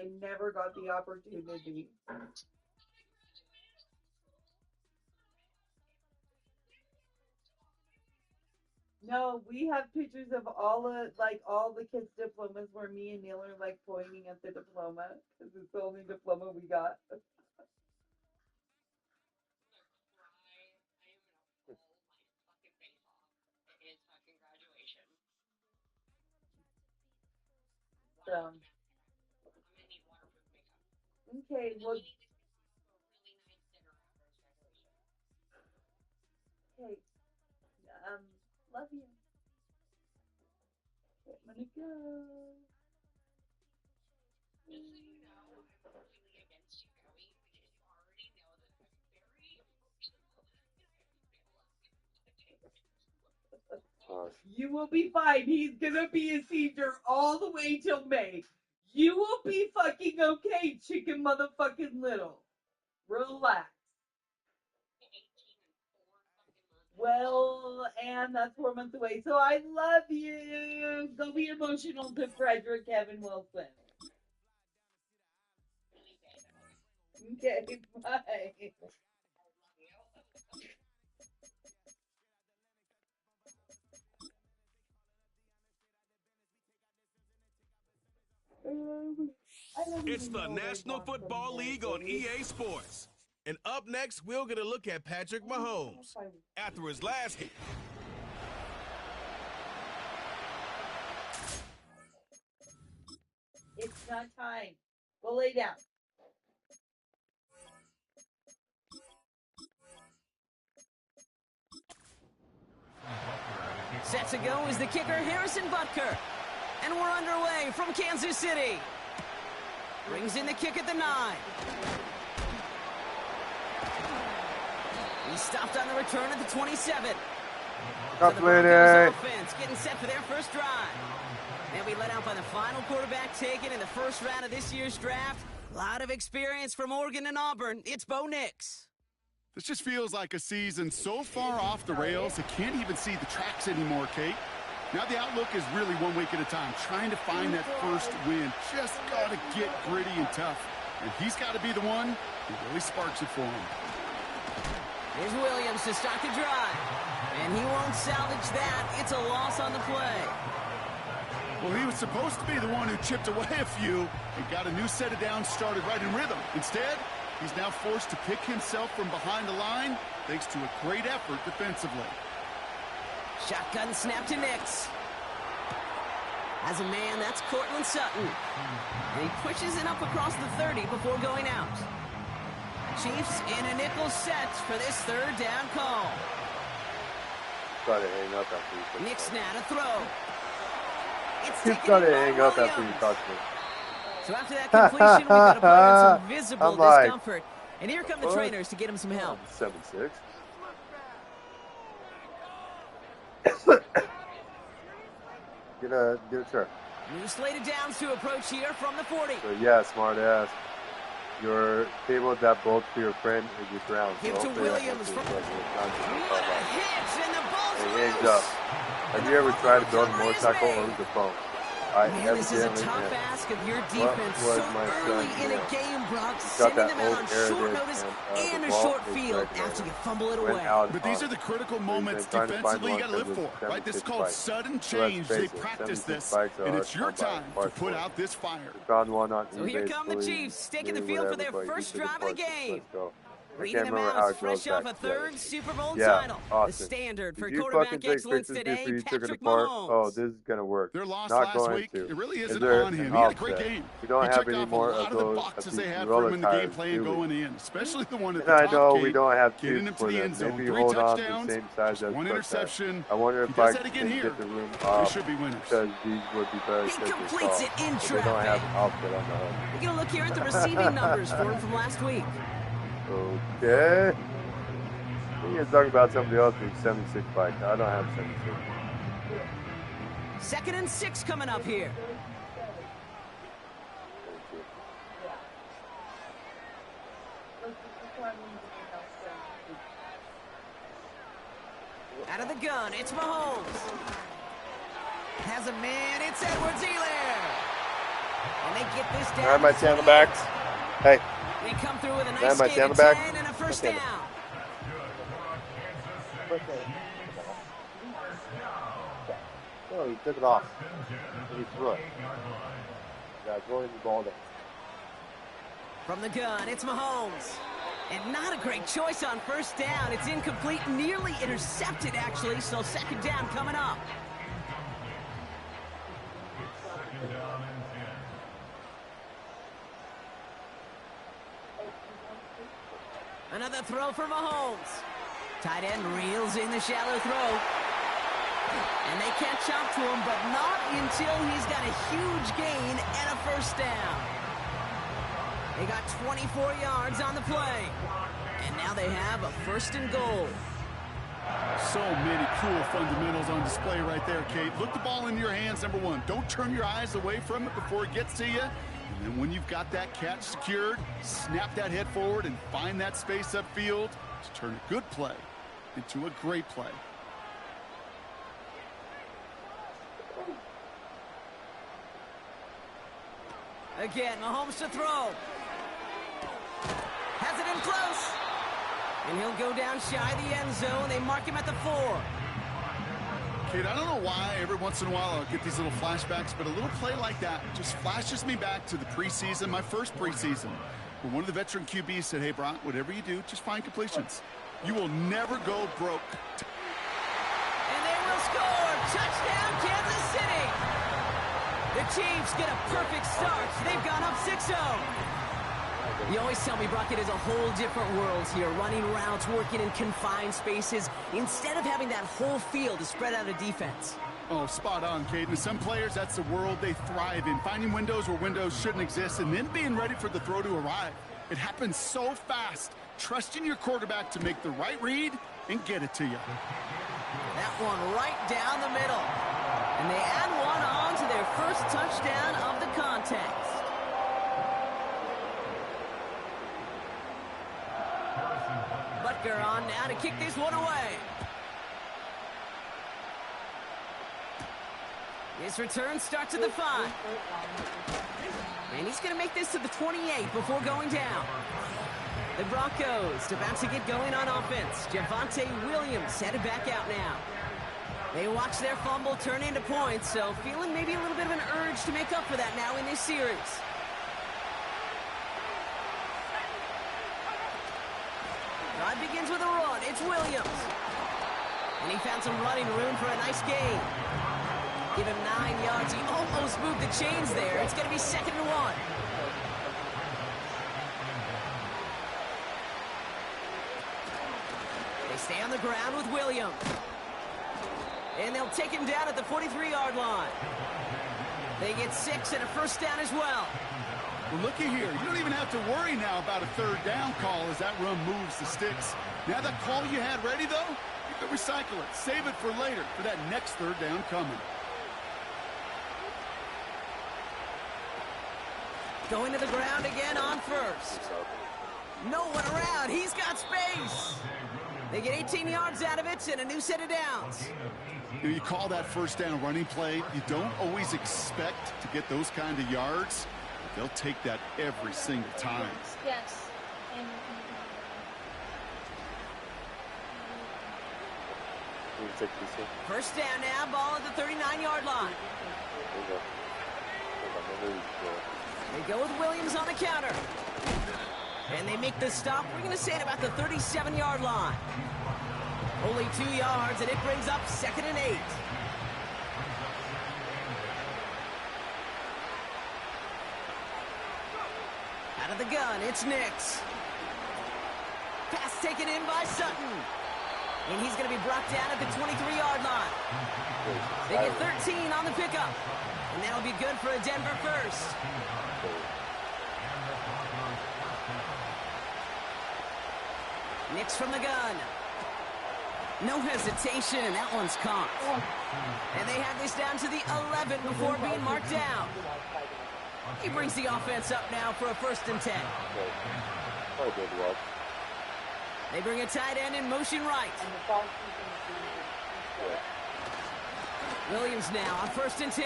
I never got the opportunity. No, we have pictures of all the kids' diplomas where me and Neil are like pointing at the diploma because it's the only diploma we got. So okay, well, okay, um, love you. Okay, I'm gonna go. You will be fine. He's gonna be a senior all the way till May. You will be fucking okay, chicken motherfucking little. Relax. Well, and that's 4 months away. So I love you. Go be emotional to Frederick Kevin Wilson. Okay, bye. I don't It's even the know where I National walked from Football there, League on Dave. EA Sports. And up next, we're going to look at Patrick Mahomes. After his last hit. It's not time. Go lay down. Set to go is the kicker, Harrison Butker. And we're underway from Kansas City. Brings in the kick at the 9. He stopped on the return at the 27. So the Broncos offense getting set for their first drive. They'll be let out by the final quarterback taken in the first round of this year's draft. A lot of experience from Oregon and Auburn. It's Bo Nix. This just feels like a season so far off the rails, it can't even see the tracks anymore, Kate. Now the outlook is really 1 week at a time, trying to find that first win. Just got to get gritty and tough. And he's got to be the one who really sparks it for him. Here's Williams to start the drive. And he won't salvage that. It's a loss on the play. Well, he was supposed to be the one who chipped away a few and got a new set of downs started right in rhythm. Instead, he's now forced to pick himself from behind the line thanks to a great effort defensively. Shotgun snap to Nix. As a man, that's Cortland Sutton. And he pushes it up across the 30 before going out. Chiefs in a nickel set for this third down call. Try to hang up after you Nix now to throw. It's He's got to hang up after you touch me. So after that completion, we got a player in some visible discomfort. And here come the trainers to get him some help. 7-6. Get a chair. New slated downs to approach here from the 40. So yeah, smart ass. Your table that bolts to your friend is your ground. Give to Williams from hits and the ball's hangs up. Have you ever tried to build a motorcycle or use a phone? Man, this is a tough ask of your defense so early in a game, Brock. Sending them out on short notice and a short field after you fumble it away. But these are the critical moments defensively you got to live for, right? This is called sudden change. They practice this, and it's your time to put out this fire. So here come the Chiefs, taking the field for their first drive of the game. Reading them out fresh off a third Super Bowl title. The standard for quarterback excellence today, Patrick Mahomes. Oh, this is going to work. Their loss last week, it really isn't on him. He had a great game. We don't have any more of the boxes they had for him in the game plan going in, especially the one at the top. I know we don't have getting him to the end zone. Maybe 3 hold on touchdowns, the same size as one interception. I wonder if I can get the room up. They should be winners. Because these would be better. He completes it in traffic. They don't have outfit on the hook. We're going to look here at the receiving numbers for him from last week. Okay. You guys talking about somebody else being 76 bike. I don't have 76. 2nd and 6 coming up here. Out of the gun, it's Mahomes. Has a man, it's Edwards-Helaire. And they get this down. Grab my tail on the back. Hey. They come through with a Grab nice my gain tail on of the back. 10 and a first Okay. down. No, he took it off. He threw it. Yeah, throwing the ball there. From the gun, it's Mahomes. And not a great choice on first down. It's incomplete, nearly intercepted, actually, so second down coming up. Another throw for Mahomes. Tight end reels in the shallow throw. And they can't chop to him, but not until he's got a huge gain and a first down. They got 24 yards on the play. And now they have a first and goal. So many cool fundamentals on display right there, Kate. Look the ball into your hands, number one. Don't turn your eyes away from it before it gets to you. And then when you've got that catch secured, snap that head forward and find that space upfield to turn a good play into a great play. Again, Mahomes to throw. Has it in close. And he'll go down shy of the end zone. They mark him at the 4. Kate, I don't know why every once in a while I'll get these little flashbacks, but a little play like that just flashes me back to the preseason, my first preseason, where one of the veteran QBs said, hey, Brock, whatever you do, just find completions. You will never go broke. And they will score. Touchdown, Kansas City. The Chiefs get a perfect start. They've gone up 6-0. You always tell me, Brock, it is a whole different world here. Running routes, working in confined spaces, instead of having that whole field to spread out a defense. Oh, spot on, Kate. And some players, that's the world they thrive in. Finding windows where windows shouldn't exist and then being ready for the throw to arrive. It happens so fast. Trusting your quarterback to make the right read and get it to you. That one right down the middle. And they add one on to their first touchdown of the contest. Butker on now to kick this one away. His return starts at the 5. And he's going to make this to the 28 before going down. The Broncos about to get going on offense. Javonte Williams headed back out now. They watch their fumble turn into points, so feeling maybe a little bit of an urge to make up for that now in this series. Drive begins with a run. It's Williams. And he found some running room for a nice gain. Give him 9 yards. He almost moved the chains there. It's going to be 2nd and 1. They stay on the ground with Williams. And they'll take him down at the 43-yard line. They get 6 and a first down as well. Well, looky here. You don't even have to worry now about a third down call as that run moves the sticks. Now that call you had ready, though, you can recycle it. Save it for later for that next third down coming. Going to the ground again on first. No one around. He's got space. They get 18 yards out of it and a new set of downs. You call that first down running play. You don't always expect to get those kind of yards. They'll take that every single time. Yes. First down now, ball at the 39-yard line. They go with Williams on the counter. And they make the stop, we're going to say at about the 37-yard line. Only 2 yards, and it brings up 2nd and 8. Out of the gun, it's Nix. Pass taken in by Sutton. And he's going to be brought down at the 23-yard line. They get 13 on the pickup. And that'll be good for a Denver first. Nix from the gun. No hesitation, and that one's caught. And they have this down to the 11 before being marked down. He brings the offense up now for a 1st and 10. They bring a tight end in motion right. Williams now on 1st and 10.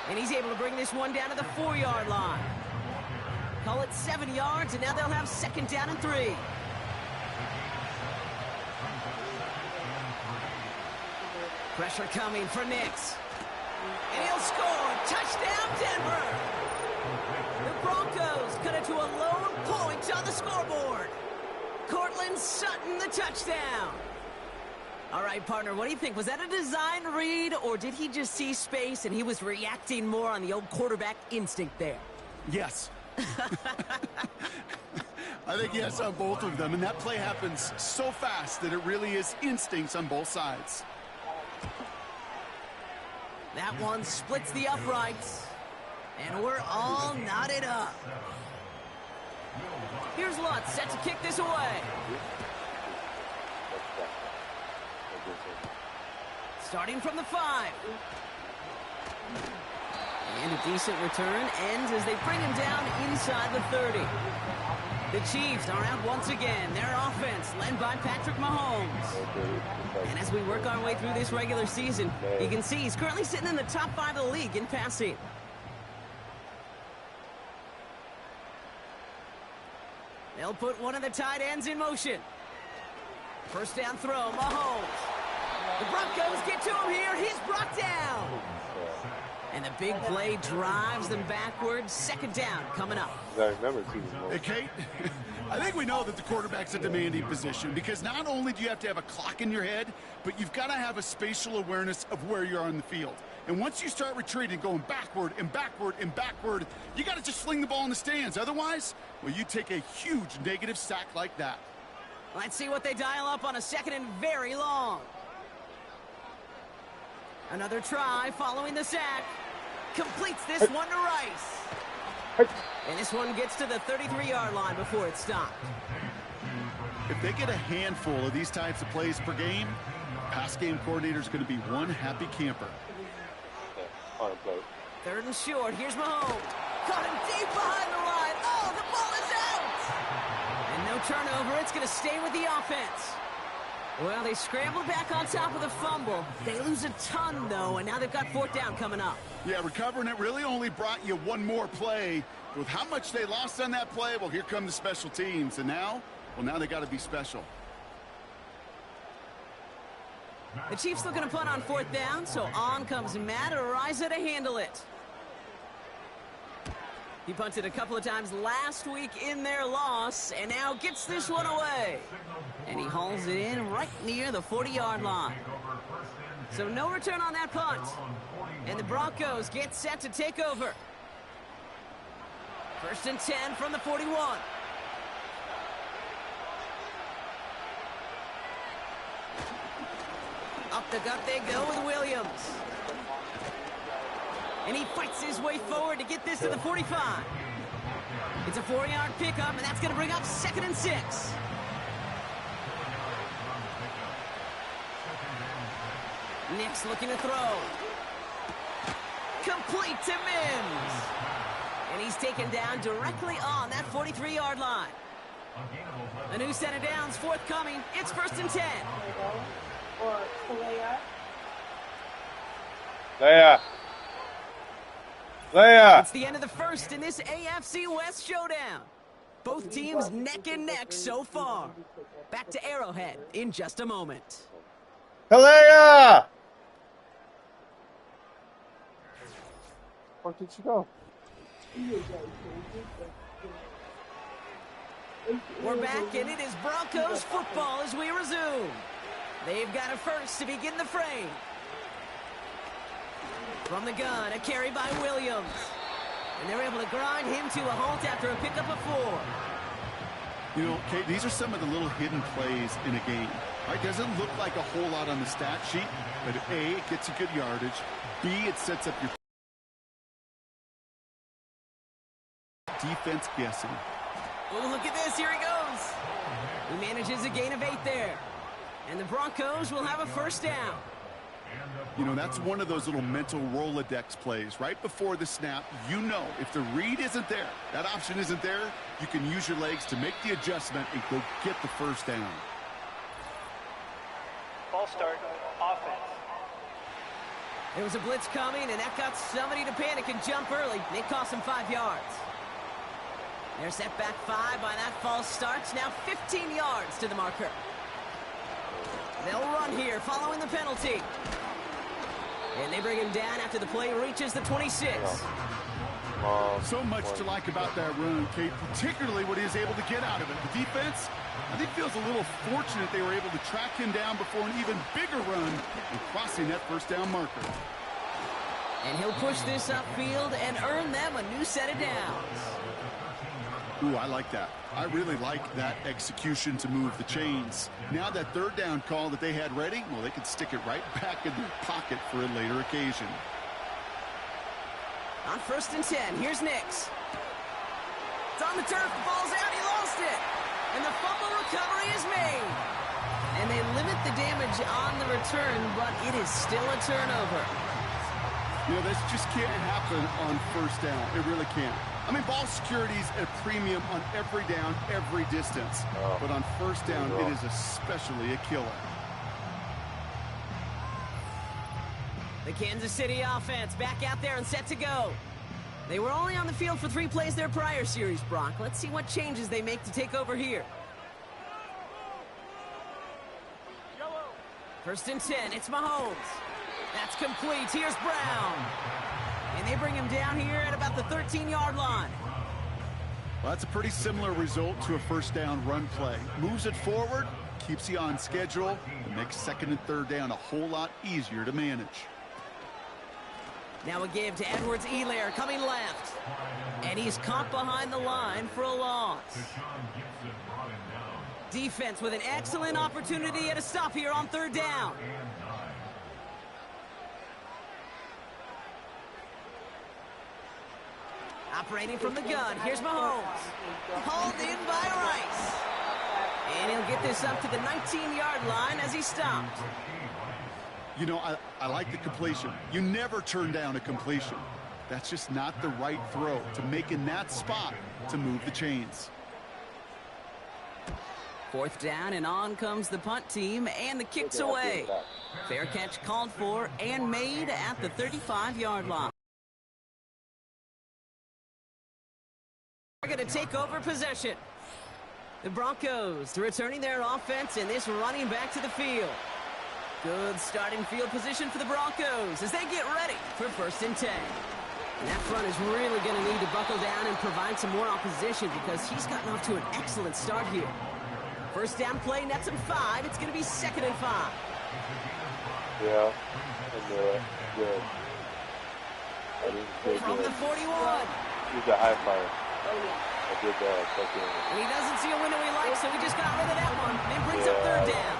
And he's able to bring this one down to the 4-yard line. Call it 7 yards, and now they'll have 2nd down and 3. Pressure coming for Nix. And he'll score. Touchdown, Denver. The Broncos cut it to a lone point on the scoreboard. Courtland Sutton, the touchdown. All right, partner, what do you think? Was that a design read, or did he just see space and he was reacting more on the old quarterback instinct there? Yes. I think yes on both of them, and that play happens so fast that it really is instincts on both sides. That one splits the uprights, and we're all knotted up. Here's Lutz set to kick this away. Starting from the 5. And a decent return ends as they bring him down inside the 30. The Chiefs are out once again. Their offense led by Patrick Mahomes. And as we work our way through this regular season, you can see he's currently sitting in the top 5 of the league in passing. They'll put one of the tight ends in motion. First down throw, Mahomes. The Broncos get to him here. He's brought down. And the big play drives them backwards. 2nd down coming up. Hey, Kate, I think we know that the quarterback's a demanding position because not only do you have to have a clock in your head, but you've got to have a spatial awareness of where you are on the field. And once you start retreating, going backward and backward and backward, you got to just fling the ball in the stands. Otherwise, well, you take a huge negative sack like that. Let's see what they dial up on a 2nd and very long. Another try following the sack. Completes this one to Rice. And this one gets to the 33-yard line before it's stopped. If they get a handful of these types of plays per game, pass game coordinator's going to be one happy camper. 3rd and short. Here's Mahomes. Caught him deep behind the line. Oh, the ball is out! And no turnover. It's going to stay with the offense. Well, they scrambled back on top of the fumble. They lose a ton, though, and now they've got 4th down coming up. Yeah, recovering it really only brought you one more play. With how much they lost on that play, well, here come the special teams. And now, well, now they got to be special. The Chiefs looking to punt on 4th down, so on comes Matt Araiza to handle it. He punted a couple of times last week in their loss, and now gets this one away. And he hauls it in right near the 40-yard line. So no return on that punt. And the Broncos get set to take over. 1st and 10 from the 41. Up the gut they go with Williams. And he fights his way forward to get this to the 45. It's a 4-yard pickup, and that's going to bring up 2nd and 6. Nix looking to throw. Complete to Mims. And he's taken down directly on that 43-yard line. A new set of downs forthcoming. It's 1st and 10. It's the end of the 1st in this AFC West showdown. Both teams neck and neck so far. Back to Arrowhead in just a moment. Kalea! Where did she go? We're back, and it is Broncos football as we resume. They've got a first to begin the frame. From the gun, a carry by Williams. And they're able to grind him to a halt after a pickup of 4. You know, Kate, these are some of the little hidden plays in a game. Right? Doesn't look like a whole lot on the stat sheet, but A, it gets you good yardage. B, it sets up your defense guessing. Oh, look at this. Here he goes. He manages a gain of 8 there. And the Broncos will have a 1st down. You know, that's one of those little mental Rolodex plays. Right before the snap, you know if the read isn't there, that option isn't there, you can use your legs to make the adjustment and go get the 1st down. Ball start, offense. There was a blitz coming, and that got somebody to panic and jump early. It cost him 5 yards. They're set back 5 by that false start. Now 15 yards to the marker. They'll run here following the penalty. And they bring him down after the play reaches the 26. So much to like about that run, Kate, particularly what he is able to get out of it. The defense, I think, feels a little fortunate they were able to track him down before an even bigger run and crossing that first down marker. And he'll push this upfield and earn them a new set of downs. Ooh, I like that. I really like that execution to move the chains. Now that third down call that they had ready, well, they could stick it right back in their pocket for a later occasion. On 1st and 10, here's Nix. It's on the turf, the ball's out, he lost it. And the fumble recovery is made. And they limit the damage on the return, but it is still a turnover. You know, this just can't happen on first down. It really can't. I mean, ball security's at a premium on every down, every distance. But on first down, it is especially a killer. The Kansas City offense back out there and set to go. They were only on the field for 3 plays their prior series, Brock. Let's see what changes they make to take over here. 1st and 10, it's Mahomes. That's complete. Here's Brown. And they bring him down here at about the 13-yard line. Well, that's a pretty similar result to a first down run play. Moves it forward, keeps you on schedule, and makes 2nd and 3rd down a whole lot easier to manage. Now a give to Edwards-Helaire coming left. And he's caught behind the line for a loss. Defense with an excellent opportunity at a stop here on 3rd down. Operating from the gun, here's Mahomes. Hauled in by Rice. And he'll get this up to the 19-yard line as he stopped. You know, I like the completion. You never turn down a completion. That's just not the right throw to make in that spot to move the chains. 4th down, and on comes the punt team, and the kick's away. Fair catch called for and made at the 35-yard line. They're going to take over possession. The Broncos returning their offense, and this running back to the field. Good starting field position for the Broncos as they get ready for 1st and 10. And that front is really going to need to buckle down and provide some more opposition because he's gotten off to an excellent start here. 1st down play, nets him 5. It's going to be 2nd and 5. Yeah, and good. From the 41. He's a high flyer. I did that. And he doesn't see a window he likes, so he just got rid of that one and brings up 3rd down.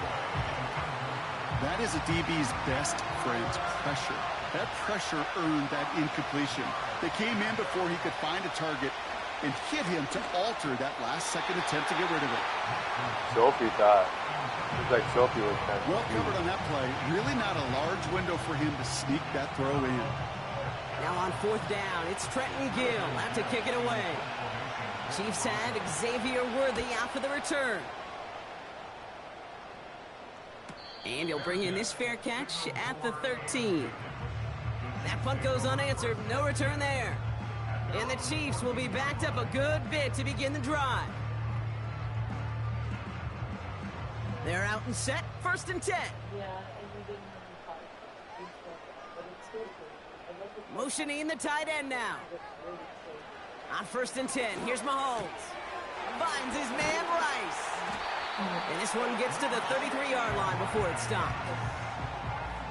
That is a DB's best friend, pressure. That pressure earned that incompletion. They came in before he could find a target and hit him to alter that last-second attempt to get rid of it. Sophie thought. It was like Sophie was kind of well covered on that play. Really not a large window for him to sneak that throw in. Now on 4th down, it's Trenton Gill out to kick it away. Chiefs had Xavier Worthy out for the return. And he'll bring in this fair catch at the 13. That punt goes unanswered. No return there. And the Chiefs will be backed up a good bit to begin the drive. They're out and set. 1st and 10. Motioning the tight end now. On 1st and 10, here's Mahomes. Finds his man Rice. And this one gets to the 33-yard line before it stopped.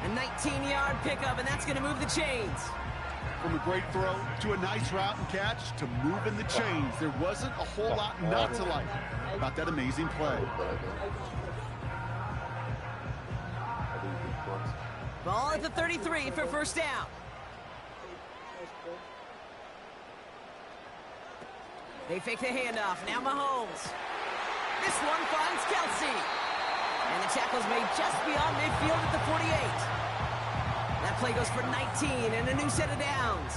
A 19-yard pickup, and that's going to move the chains. From a great throw to a nice route and catch to moving the chains. There wasn't a whole lot not to like about that amazing play. Ball at the 33 for 1st down. They fake the handoff. Now Mahomes. This one finds Kelsey. And the tackle's made just beyond midfield at the 48. That play goes for 19 and a new set of downs.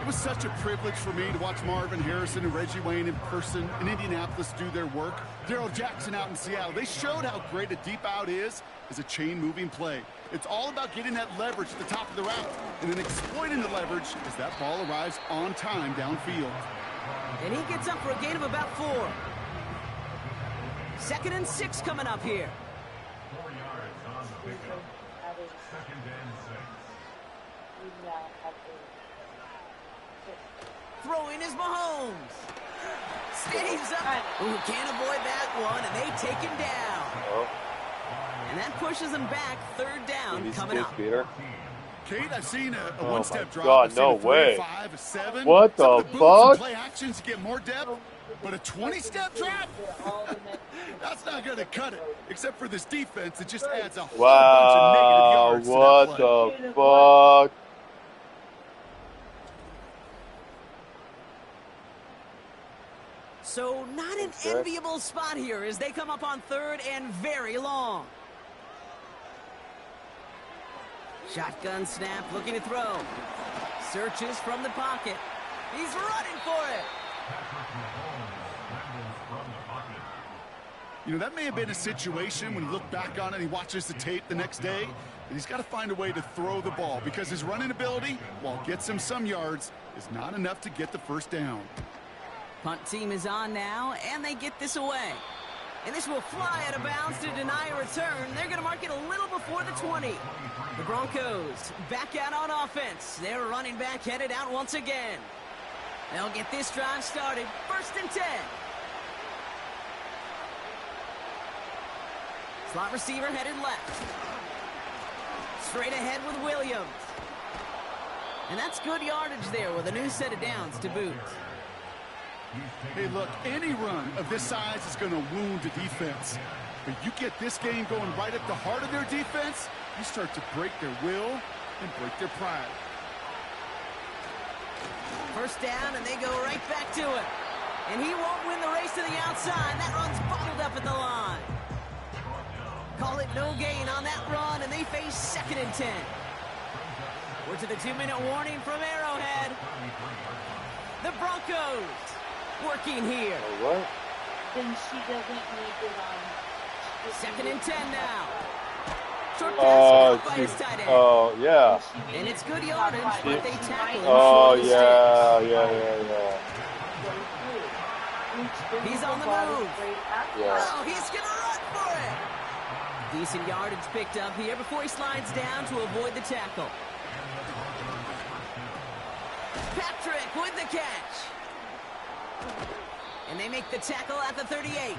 It was such a privilege for me to watch Marvin Harrison and Reggie Wayne in person in Indianapolis do their work. Darrell Jackson out in Seattle. They showed how great a deep out is as a chain-moving play. It's all about getting that leverage at the top of the route and then exploiting the leverage as that ball arrives on time downfield. And he gets up for a gain of about 4. 2nd and 6 coming up here. 4 yards on the pickup. 2nd and 6. Throwing is Mahomes. Stays up. Ooh, can't avoid that one, and they take him down. Oh. And that pushes them back. 3rd down He's coming up. Peter. Kate, I've seen a Oh one-step my drop. God, I've seen no a 3, way. 5, a 7. What Some the of boosts and fuck? play actions to get more depth, but a 20-step drop? That's not going to cut it, except for this defense. It just adds a whole bunch of negative Wow, yards to that what play. the fuck? So not an Okay. enviable spot here as they come up on 3rd and very long. Shotgun snap, looking to throw. Searches from the pocket. He's running for it. You know, that may have been a situation when you look back on it and he watches the tape the next day, and he's got to find a way to throw the ball because his running ability, while it gets him some yards, is not enough to get the 1st down. Punt team is on now, and they get this away. And this will fly out of bounds to deny a return. They're going to mark it a little before the 20. The Broncos back out on offense. Their running back headed out once again. They'll get this drive started. 1st and 10. Slot receiver headed left. Straight ahead with Williams. And that's good yardage there with a new set of downs to boot. Hey, look, any run of this size is going to wound a defense. But you get this game going right at the heart of their defense, you start to break their will and break their pride. 1st down, and they go right back to it. And he won't win the race to the outside. That run's bottled up at the line. Call it no gain on that run, and they face 2nd and 10. We're to the 2-minute warning from Arrowhead. The Broncos working here. Oh, what? Then she doesn't need it on. 2nd and 10 now. Short pass caught by his tight end. Oh, yeah. And it's good yardage, but they tackle him Oh, short of the yeah. sticks. He's on the move. Yeah. Oh, he's going to run for it. Decent yardage picked up here before he slides down to avoid the tackle. Patrick with the catch. And they make the tackle at the 38.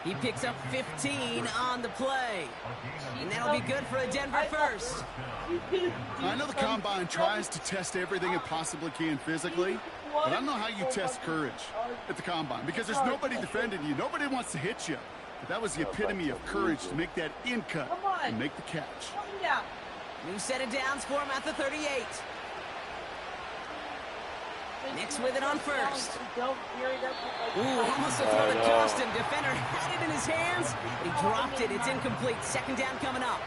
He picks up 15 on the play. And that'll be good for a Denver 1st. I know the Combine tries to test everything it possibly can physically, but I don't know how you test courage at the Combine because there's nobody defending you. Nobody wants to hit you. But that was the epitome of courage to make that in cut and make the catch. New set of downs for him at the 38. Nix with it on 1st. Ooh, almost a throw to Johnston. Defender had it in his hands. He dropped it. It's incomplete. 2nd down coming up.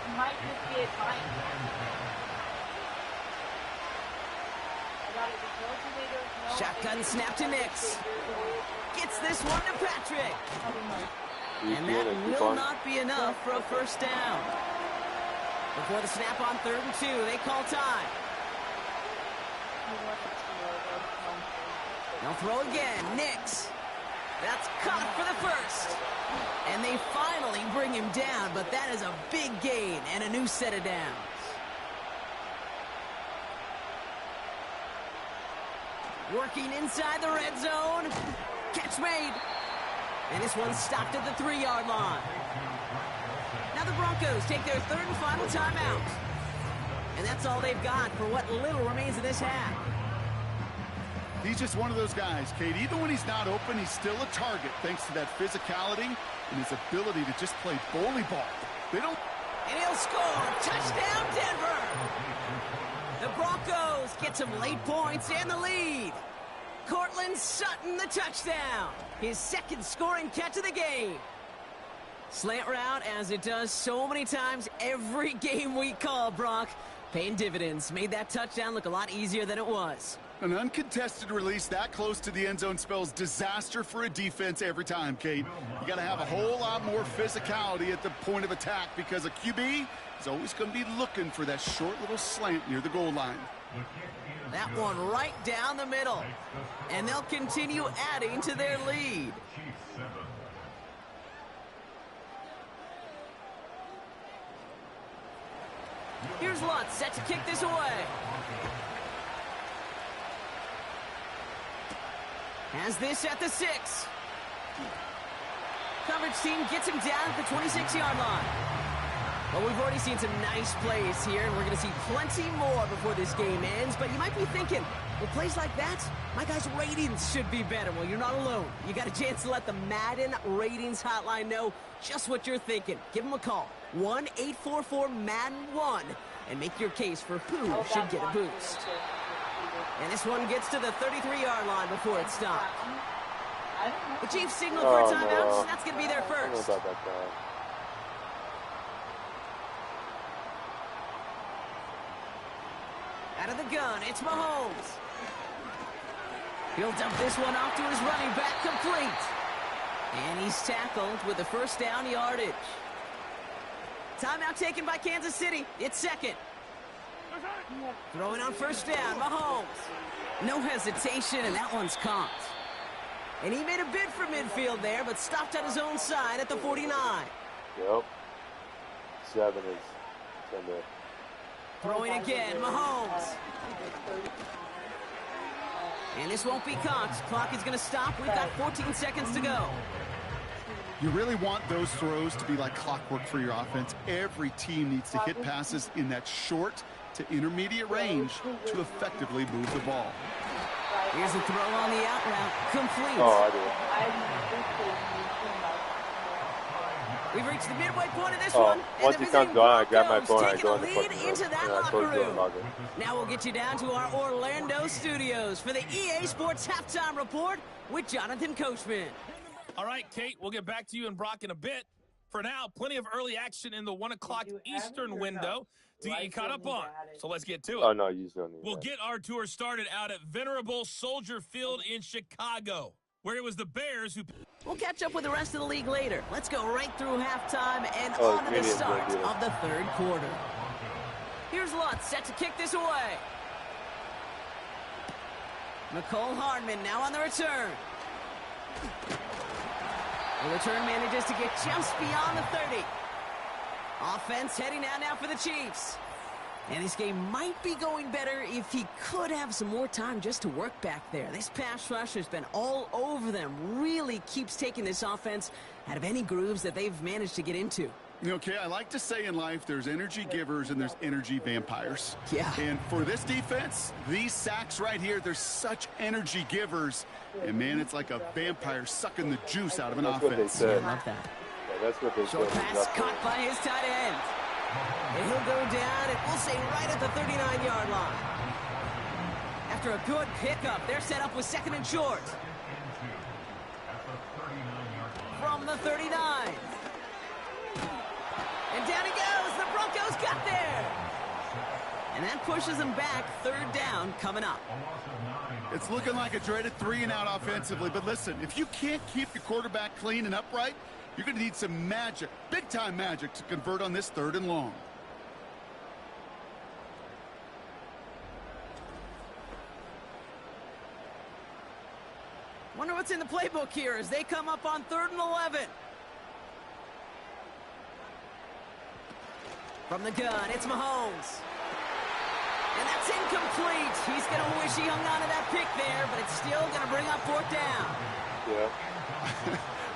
Shotgun snap to Nix. Gets this one to Patrick. And that will not be enough for a 1st down. Before the snap on 3rd and 2, they call time. They'll throw again. Nix. That's caught for the 1st. And they finally bring him down, but that is a big gain and a new set of downs. Working inside the red zone. Catch made. And this one's stopped at the 3-yard line. Now the Broncos take their 3rd and final timeout. And that's all they've got for what little remains of this half. He's just one of those guys, Kate. Even when he's not open, he's still a target thanks to that physicality and his ability to just play bully ball. They don't... And he'll score. Touchdown, Denver. The Broncos get some late points and the lead. Cortland Sutton, the touchdown. His 2nd scoring catch of the game. Slant route, as it does so many times every game we call, Brock. Paying dividends. Made that touchdown look a lot easier than it was. An uncontested release that close to the end zone spells disaster for a defense every time, Kate. You got to have a whole lot more physicality at the point of attack because a QB is always going to be looking for that short little slant near the goal line. That one right down the middle. And they'll continue adding to their lead. Here's Lutz set to kick this away. Has this at the 6. Coverage team gets him down at the 26-yard line. Well, we've already seen some nice plays here, and we're going to see plenty more before this game ends. But you might be thinking, with plays like that, my guys' ratings should be better. Well, you're not alone. You got a chance to let the Madden Ratings Hotline know just what you're thinking. Give them a call, 1-844-MADDEN-1, and make your case for who should get a boost. And this one gets to the 33-yard line before it's stopped. The Chiefs signal for a timeout. No. That's going to be their I don't know first. about that guy. Out of the gun, it's Mahomes. He'll dump this one off to his running back, complete. And he's tackled with the first down yardage. Timeout taken by Kansas City. It's second. Throwing on first down, Mahomes. No hesitation, and that one's caught. And he made a bid for midfield there, but stopped on his own side at the 49. Yep. 7 is in there. Throwing again, Mahomes. And this won't be caught. Clock is going to stop. We've got 14 seconds to go. You really want those throws to be like clockwork for your offense. Every team needs to hit passes in that short to intermediate range to effectively move the ball. Here's a throw on the out route. Complete. Oh, I do. We've reached the midway point of this Oh, one. once he comes on, I grab my phone, I taking go the in the lead fucking into room. that Yeah, I locker told you room. I'm logging. Now we'll get you down to our Orlando studios for the EA Sports Halftime Report with Jonathan Coachman. All right, Kate, we'll get back to you and Brock in a bit. For now, plenty of early action in the 1 o'clock Eastern window to get you caught up on. So let's get to it. Oh, no, you just don't need We'll that. get our tour started out at venerable Soldier Field in Chicago, where it was the Bears who... We'll catch up with the rest of the league later. Let's go right through halftime and Oh, on to the Gideon's start gonna do it. of the third quarter. Here's Lutz set to kick this away. Nicole Hardman now on the return. The return manages to get just beyond the 30. Offense heading out now for the Chiefs. And this game might be going better if he could have some more time just to work back there. This pass rush has been all over them. Really keeps taking this offense out of any grooves that they've managed to get into. Okay, I like to say in life there's energy givers and there's energy vampires. Yeah. And for this defense, these sacks right here, they're such energy givers. And, man, it's like a vampire sucking the juice out of an That's what they offense. said. I love that. Yeah, that's what they Short said. pass caught by his tight end. And he'll go down, and we'll say right at the 39-yard line. After a good pickup, they're set up with second and short. From the 39. And down he goes. The Broncos got there. And that pushes them back. Third down coming up. It's looking like a dreaded 3-and-out offensively. But listen, if you can't keep your quarterback clean and upright, you're going to need some magic, big-time magic, to convert on this 3rd and long. Wonder what's in the playbook here as they come up on 3rd and 11. From the gun, it's Mahomes. And that's incomplete. He's going to wish he hung on to that pick there, but it's still going to bring up 4th down. Yeah.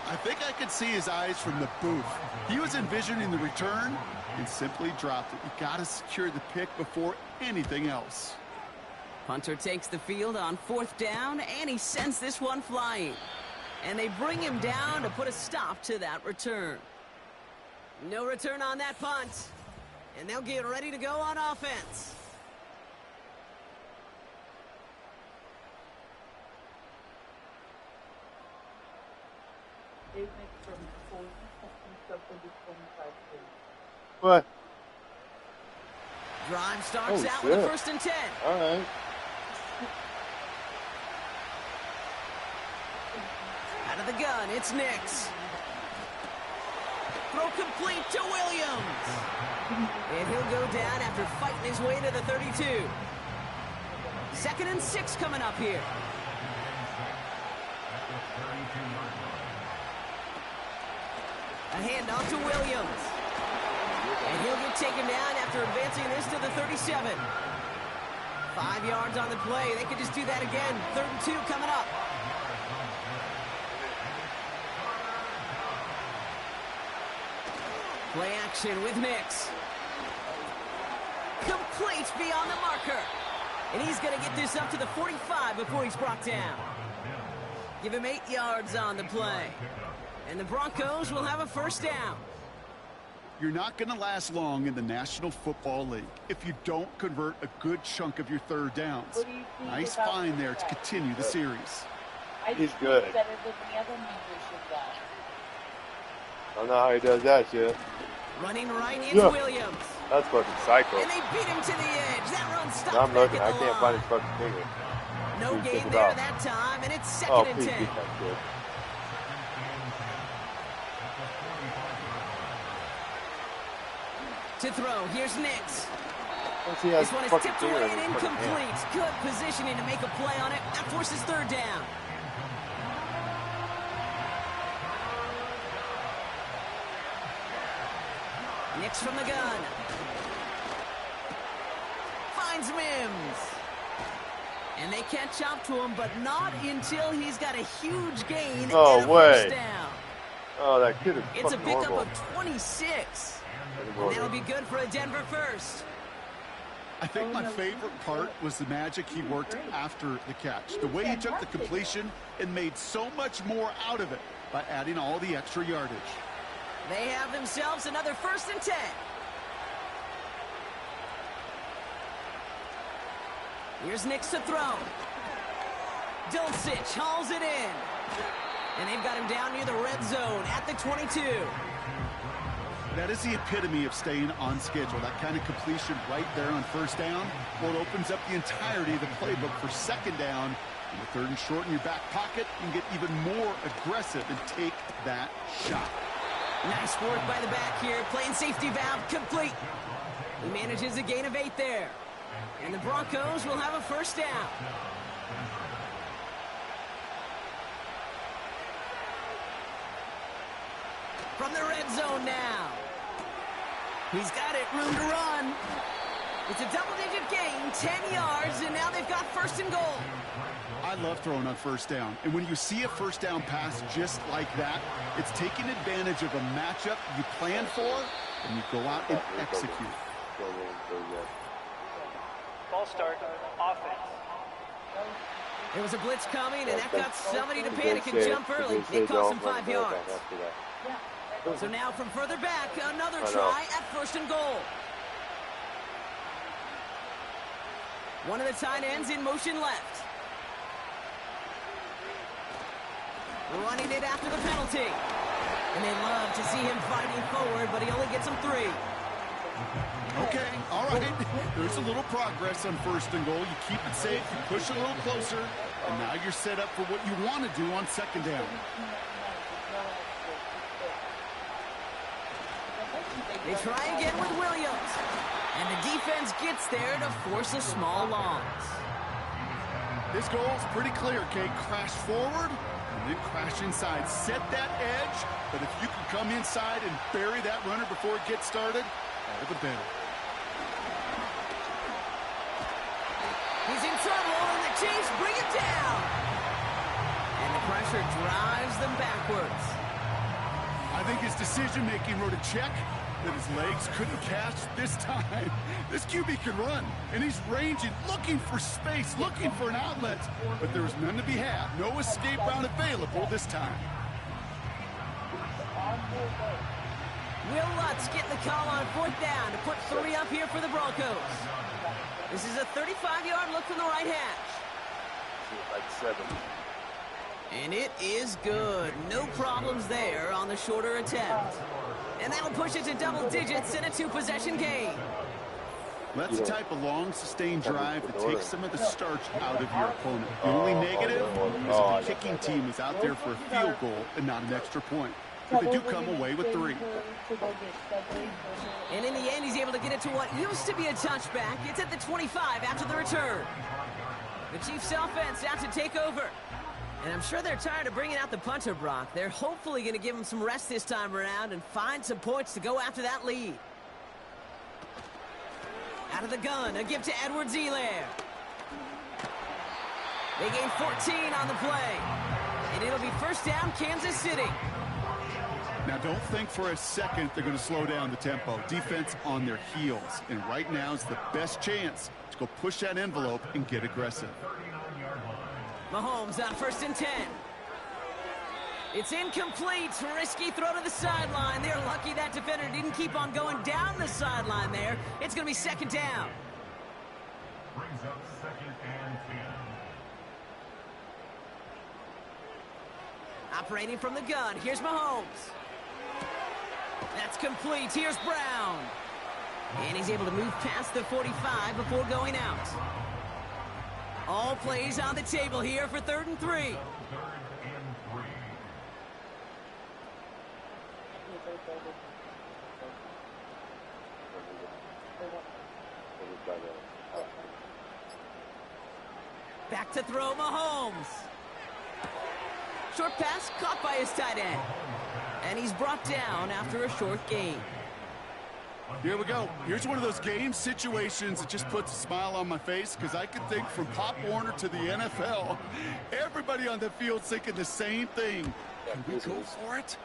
I think I could see his eyes from the booth. He was envisioning the return and simply dropped it. You got to secure the pick before anything else. Punter takes the field on 4th down, and he sends this one flying. And they bring him down to put a stop to that return. No return on that punt. And they'll get ready to go on offense. What? Drive starts out shit. with a 1st and 10. All right. Out of the gun, it's Nix. Throw complete to Williams. And he'll go down after fighting his way to the 32. 2nd and 6 coming up here. A handoff to Williams. And he'll get taken down after advancing this to the 37. 5 yards on the play. They could just do that again. 3rd and 2 coming up. Play action with Nix. Complete beyond the marker. And he's going to get this up to the 45 before he's brought down. Give him 8 yards on the play. And the Broncos will have a 1st down. You're not going to last long in the National Football League if you don't convert a good chunk of your 3rd downs. What do you think Nice about find there to that? continue the series. I He's think good. He's better than the other members of that. I don't know how he does that shit. Running right into Yeah. Williams. That's fucking psycho. And they beat him to the edge. That run stopped I'm back looking. at I the can't line. find his fucking finger. No Please gain take it there out. that time, and it's 2nd Oh, and please 10. get that shit. To throw, here's Nix. Once he has This one is fucking tipped finger away in and his fucking hand. incomplete. Good positioning to make a play on it. That forces 3rd down. Nix from the gun. Finds Mims. And they catch up to him, but not until he's got a huge gain No and a way. 1st down. Oh, that kid is It's a fucking pickup horrible. of 26. And Horrible. that'll be good for a Denver 1st. I think my favorite part was the magic he worked after the catch. The way he took the completion and made so much more out of it by adding all the extra yardage. They have themselves another 1st and 10. Here's Nix to throw. Dulcich hauls it in. And they've got him down near the red zone at the 22. That is the epitome of staying on schedule. That kind of completion right there on 1st down. Well, it opens up the entirety of the playbook for 2nd down. And the 3rd and short in your back pocket, you can get even more aggressive and take that shot. Nice work by the back here. Playing safety valve complete. He manages a gain of 8 there. And the Broncos will have a 1st down. From the red zone now. He's got it, room to run. It's a double-digit gain, 10 yards, and now they've got 1st and goal. I love throwing on 1st down. And when you see a 1st down pass just like that, it's taking advantage of a matchup you plan for, and you go out and execute. Ball start, offense. There was a blitz coming, and that got somebody to panic and jump early. It cost him 5 yards. So now from further back, another try at 1st and goal. One of the tight ends in motion left. Running it after the penalty. And they love to see him fighting forward, but he only gets them 3. Okay, all right. There's a little progress on 1st and goal. You keep it safe, you push a little closer, and now you're set up for what you want to do on 2nd down. They try again with Williams. And the defense gets there to force a small loss. This goal is pretty clear, Kate. Crash forward and then crash inside. Set that edge, but if you can come inside and bury that runner before it gets started, all the better. He's in trouble, and the Chiefs bring it down. And the pressure drives them backwards. I think his decision-making wrote a check that his legs couldn't catch this time. This QB can run, and he's ranging, looking for space, looking for an outlet. But there was none to be had. No escape route available this time. Will Lutz getting the call on 4th down to put 3 up here for the Broncos. This is a 35-yard look from the right hash. Like 7. And it is good. No problems there on the shorter attempt. And that'll push it to double digits in a 2-possession game. Well, that's the type of long, sustained drive that takes some of the starch out of your opponent. The only negative is if the kicking team is out there for a field goal and not an extra point. But they do come away with 3. And in the end, he's able to get it to what used to be a touchback. It's at the 25 after the return. The Chiefs offense out to take over. And I'm sure they're tired of bringing out the punter, Brock. They're hopefully going to give him some rest this time around and find some points to go after that lead. Out of the gun, a give to Edwards-Helaire. They gain 14 on the play. And it'll be first down, Kansas City. Now, don't think for a second they're going to slow down the tempo. Defense on their heels. And right now is the best chance to go push that envelope and get aggressive. Mahomes on 1st and 10. It's incomplete. Risky throw to the sideline. They're lucky that defender didn't keep on going down the sideline there. It's going to be 2nd down. Brings up 2nd and 10. Operating from the gun. Here's Mahomes. That's complete. Here's Brown. And he's able to move past the 45 before going out. All plays on the table here for 3rd and 3. 3rd and 3. Back to throw, Mahomes. Short pass caught by his tight end. And he's brought down after a short gain. Here we go. Here's one of those game situations that just puts a smile on my face because I can think from Pop Warner to the NFL, everybody on the field thinking the same thing. Can we go for it?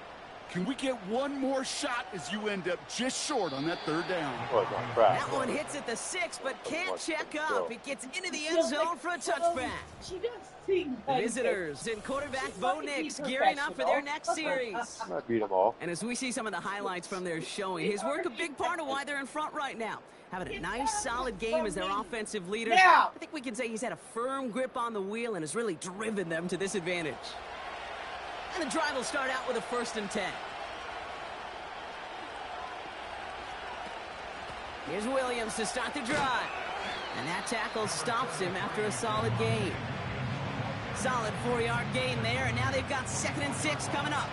Can we get one more shot as you end up just short on that 3rd down? That one hits at the 6, but can't check up. It gets into the end zone for a touchback. She does sing like Visitors and quarterback Bo Nix gearing up for their next series. I beat them all. And as we see some of the highlights from their showing, his work a big part of why they're in front right now. Having a nice, solid game as their offensive leader. I think we can say he's had a firm grip on the wheel and has really driven them to this advantage. And the drive will start out with a 1st and 10. Here's Williams to start the drive. And that tackle stops him after a solid gain. Solid 4-yard gain there, and now they've got 2nd and 6 coming up.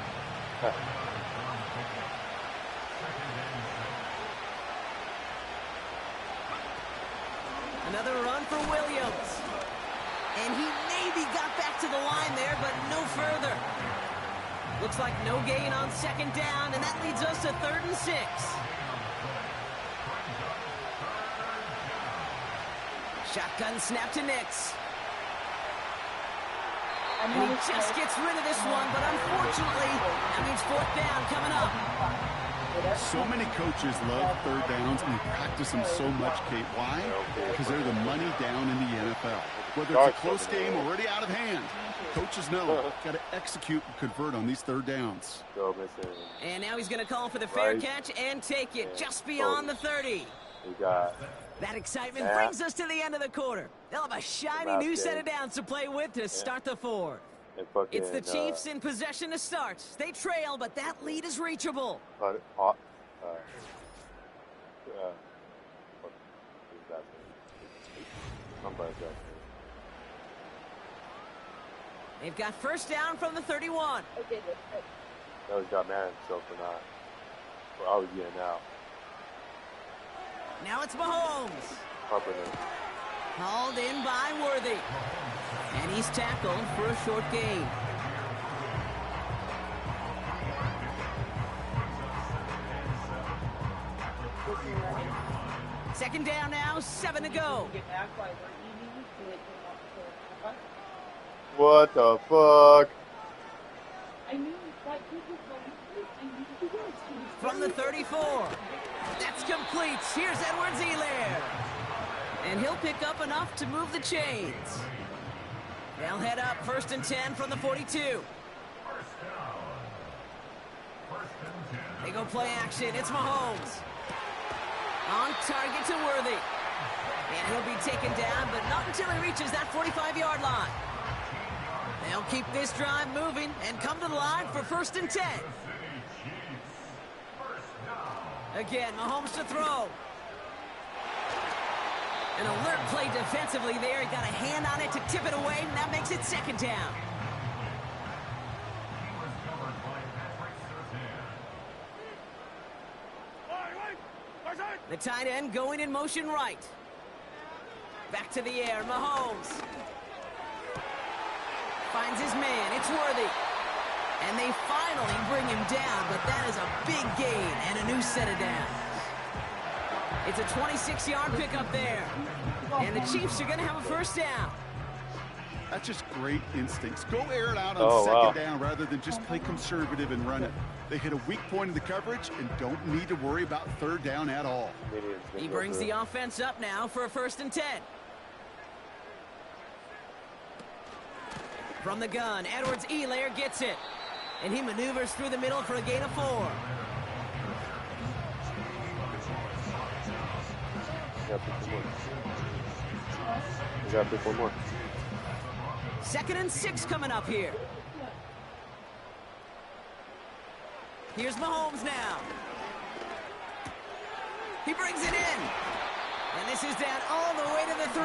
Another run for Williams. And he maybe got back to the line there, but no further. Looks like no gain on 2nd down, and that leads us to 3rd and 6. Shotgun snap to Nix. And he just gets rid of this one, but unfortunately, that means 4th down coming up. So many coaches love 3rd downs and they practice them so much, Kate. Why? Because they're the money down in the NFL. Whether it's a close game already out of hand, coaches know got to execute and convert on these 3rd downs. And now he's going to call for the fair catch and take it just beyond the 30. We got that excitement brings us to the end of the quarter. They'll have a shiny new set of downs to play with to start the 4th. It's the Chiefs in possession to start. They trail, but that lead is reachable. They've got 1st down from the 31. That was got mad at himself for not. For always getting out. Now it's Mahomes. Hauled in by Worthy. And he's tackled for a short gain. Second down now, 7 to go. What the fuck? From the 34. That's complete. Here's Edwards-Helaire. And he'll pick up enough to move the chains. They'll head up 1st and 10 from the 42. They go play action. It's Mahomes. On target to Worthy. And he'll be taken down, but not until he reaches that 45-yard line. They'll keep this drive moving and come to the line for 1st and 10. Again, Mahomes to throw. An alert play defensively there. He got a hand on it to tip it away, and that makes it second down. The tight end going in motion right. Back to the air, Mahomes. Finds his man, it's Worthy. And they finally bring him down, but that is a big gain and a new set of downs. It's a 26-yard pickup there. And the Chiefs are going to have a first down. That's just great instincts. Go air it out on second down rather than just play conservative and run it. They hit a weak point in the coverage and don't need to worry about third down at all. He brings the offense up now for a 1st and 10. From the gun, Edwards-Helaire gets it. And he maneuvers through the middle for a gain of 4. You got to pick one more. 2nd and 6 coming up here. Here's Mahomes now. He brings it in. And this is down all the way to the 3.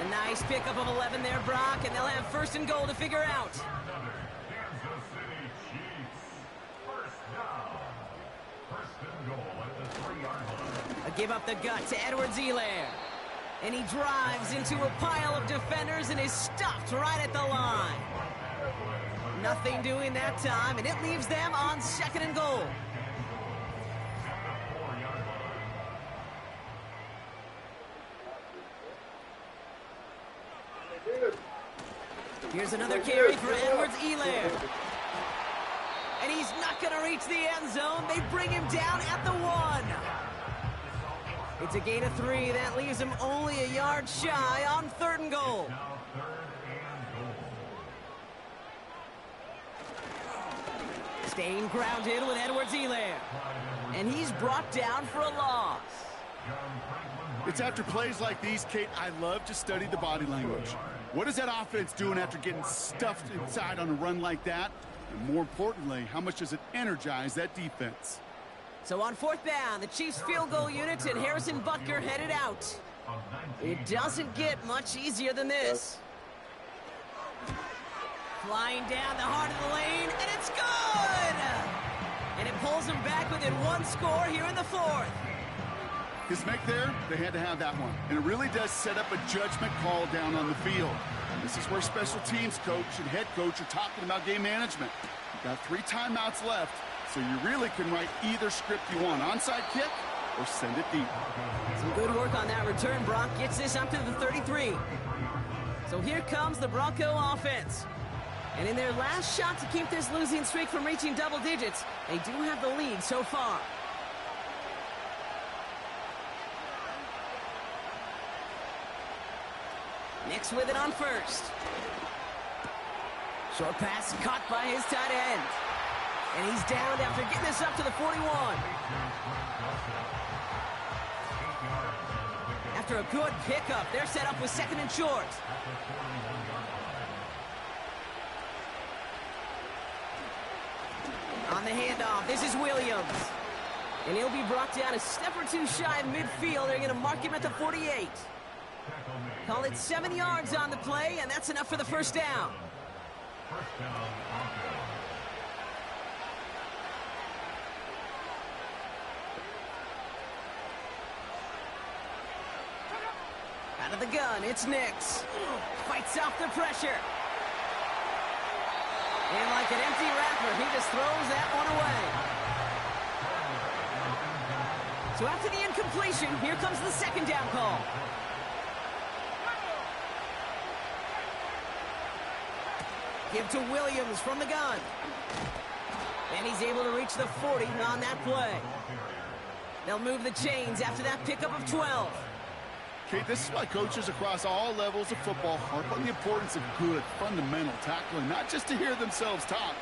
A nice pickup of 11 there, Brock, and they'll have 1st and goal to figure out. A give up the gut to Edwards-Helaire. And he drives into a pile of defenders and is stopped right at the line. Nothing doing that time, and it leaves them on 2nd and goal. Here's another carry for Edwards-Helaire. And he's not going to reach the end zone. They bring him down at the 1. It's a gain of 3. That leaves him only a yard shy on 3rd and goal. Staying grounded with Edwards-Helaire. And he's brought down for a loss. It's after plays like these, Kate, I love to study the body language. What is that offense doing after getting stuffed inside on a run like that? And more importantly, how much does it energize that defense? So on 4th down, the Chiefs field goal unit and Harrison Butker headed out. It doesn't get much easier than this. Flying down the heart of the lane, and it's good! And it pulls them back within 1 score here in the 4th. His make there, they had to have that one. And it really does set up a judgment call down on the field. This is where special teams coach and head coach are talking about game management. You've got 3 timeouts left, so you really can write either script you want. Onside kick or send it deep. Some good work on that return. Brock gets this up to the 33. So here comes the Bronco offense. And in their last shot to keep this losing streak from reaching double digits, they do have the lead so far. Nix with it on 1st. Short pass caught by his tight end. And he's downed after getting this up to the 41. After a good pickup, they're set up with 2nd and short. On the handoff, this is Williams. And he'll be brought down a step or 2 shy of midfield. They're going to mark him at the 48. Call it 7 yards on the play, and that's enough for the 1st down. Out of the gun, it's Nix. Fights off the pressure. And like an empty wrapper, he just throws that one away. So after the incompletion, here comes the 2nd down call. Give to Williams from the gun. And he's able to reach the 40 on that play. They'll move the chains after that pickup of 12. Okay, this is why coaches across all levels of football harp on the importance of good, fundamental tackling, not just to hear themselves talk.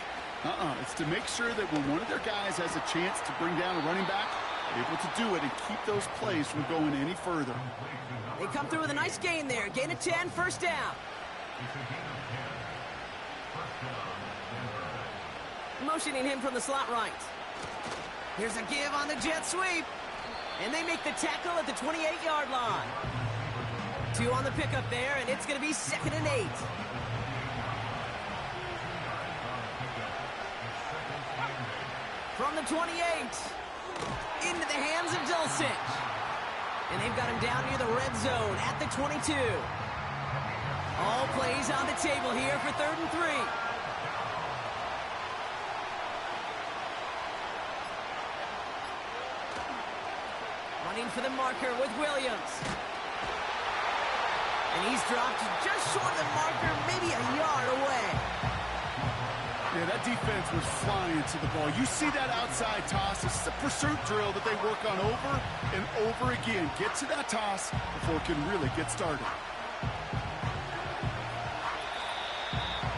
It's to make sure that when one of their guys has a chance to bring down a running back, they're able to do it and keep those plays from going any further. They come through with a nice gain there. Gain of 10, 1st down. Motioning him from the slot right. Here's a give on the jet sweep. And they make the tackle at the 28-yard line. 2 on the pickup there, and it's going to be 2nd and 8. From the 28, into the hands of Dulcich. And they've got him down near the red zone at the 22. All plays on the table here for 3rd and 3. Running for the marker with Williams. And he's dropped just short of the marker, maybe a yard away. Yeah, that defense was flying to the ball. You see that outside toss. This is a pursuit drill that they work on over and over again. Get to that toss before it can really get started.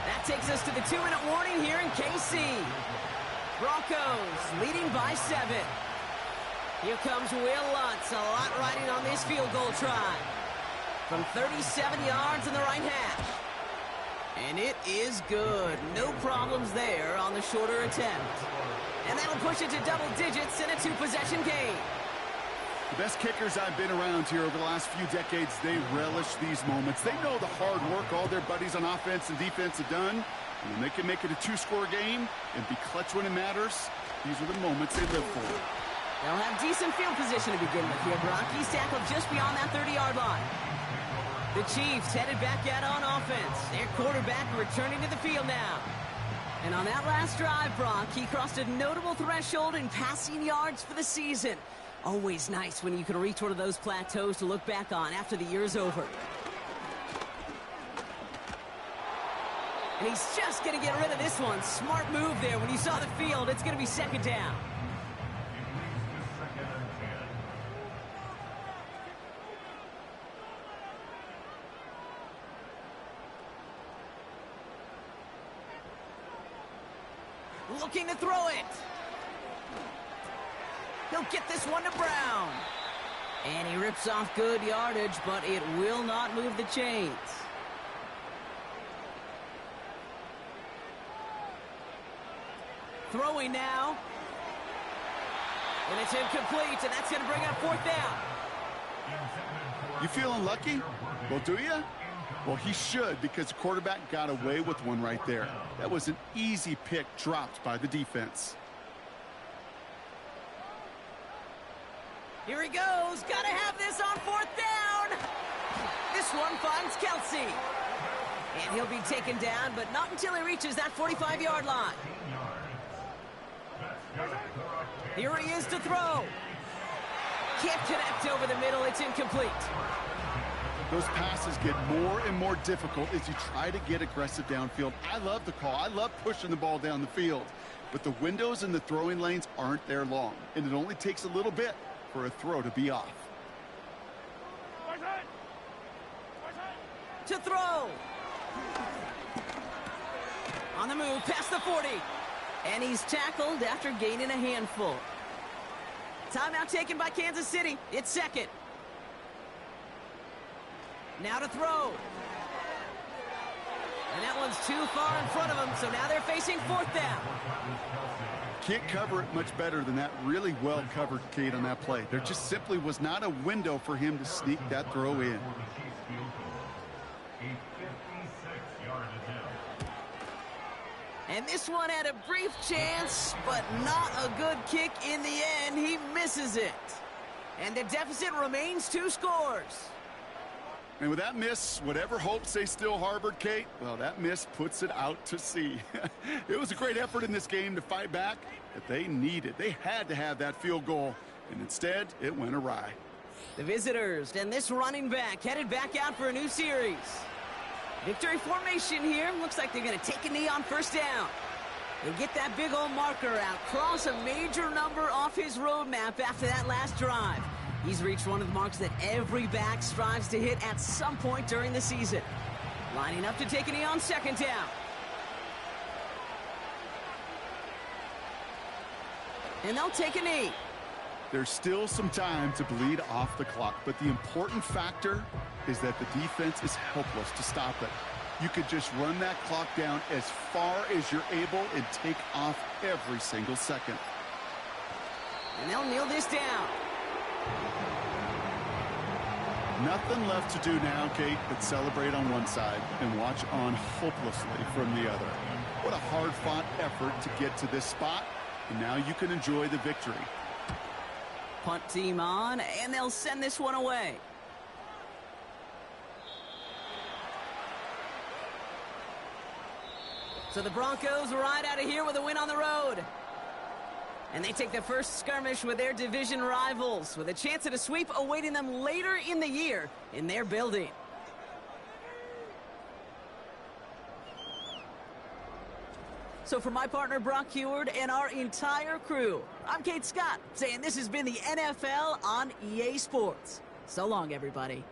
That takes us to the 2-minute warning here in KC. Broncos leading by 7. Here comes Will Lutz, a lot riding on this field goal try. From 37 yards in the right hash. And it is good. No problems there on the shorter attempt. And that'll push it to double digits in a 2-possession game. The best kickers I've been around here over the last few decades, they relish these moments. They know the hard work all their buddies on offense and defense have done. And when they can make it a 2-score game and be clutch when it matters, these are the moments they live for. They'll have decent field position to begin with here. He's tackled just beyond that 30-yard line. The Chiefs headed back out on offense. Their quarterback returning to the field now. And on that last drive, Brock, he crossed a notable threshold in passing yards for the season. Always nice when you can reach one of those plateaus to look back on after the year's over. And he's just going to get rid of this one. Smart move there. When you saw the field, it's going to be 2nd down. Looking to throw it. He'll get this one to Brown. And he rips off good yardage, but it will not move the chains. Throwing now. And it's incomplete, and that's going to bring up 4th down. You feeling lucky? Well, do you? Well, he should, because the quarterback got away with one right there. That was an easy pick dropped by the defense. Here he goes. Got to have this on 4th down. This one finds Kelsey. And he'll be taken down, but not until he reaches that 45-yard line. Here he is to throw. Can't connect over the middle. It's incomplete. Those passes get more and more difficult as you try to get aggressive downfield. I love the call. I love pushing the ball down the field. But the windows in the throwing lanes aren't there long, and it only takes a little bit for a throw to be off. To throw. On the move, past the 40. And he's tackled after gaining a handful. Timeout taken by Kansas City. It's 2nd. Now to throw. And that one's too far in front of him, so now they're facing 4th down. Can't cover it much better than that. Really well covered, Kate, on that play. There just simply was not a window for him to sneak that throw in. And this one had a brief chance, but not a good kick in the end. He misses it. And the deficit remains 2 scores. And with that miss, whatever hopes they still harbored, Kate, well, that miss puts it out to sea. It was a great effort in this game to fight back, but they needed. They had to have that field goal, and instead, it went awry. The visitors and this running back headed back out for a new series. Victory formation here. Looks like they're going to take a knee on 1st down. They get that big old marker out, cross a major number off his roadmap after that last drive. He's reached one of the marks that every back strives to hit at some point during the season. Lining up to take a knee on 2nd down. And they'll take a knee. There's still some time to bleed off the clock, but the important factor is that the defense is helpless to stop it. You could just run that clock down as far as you're able and take off every single second. And they'll kneel this down. Nothing left to do now, Kate, but celebrate on one side and watch on hopelessly from the other. What a hard-fought effort to get to this spot, and now you can enjoy the victory. Punt team on, and they'll send this one away. So the Broncos ride out of here with a win on the road. And they take the first skirmish with their division rivals, with a chance at a sweep awaiting them later in the year in their building. So for my partner Brock Heward and our entire crew, I'm Kate Scott, saying this has been the NFL on EA Sports. So long, everybody.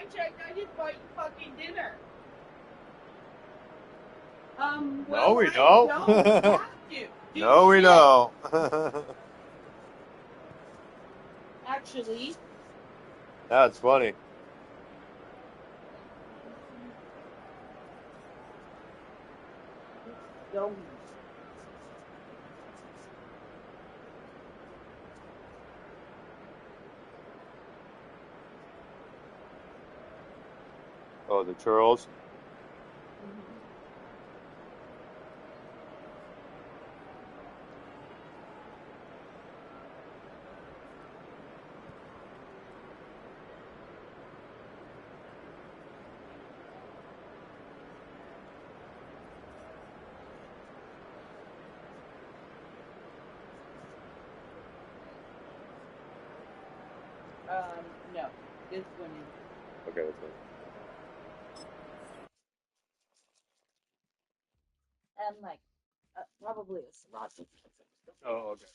I checked. I didn't buy you fucking dinner. No, Well, we I don't. don't have to. Do No, we shit. don't. Actually, That's funny. Don't. Oh, the churros. No. This one is. Okay, that's fine. and like probably a sriracha. Oh, okay.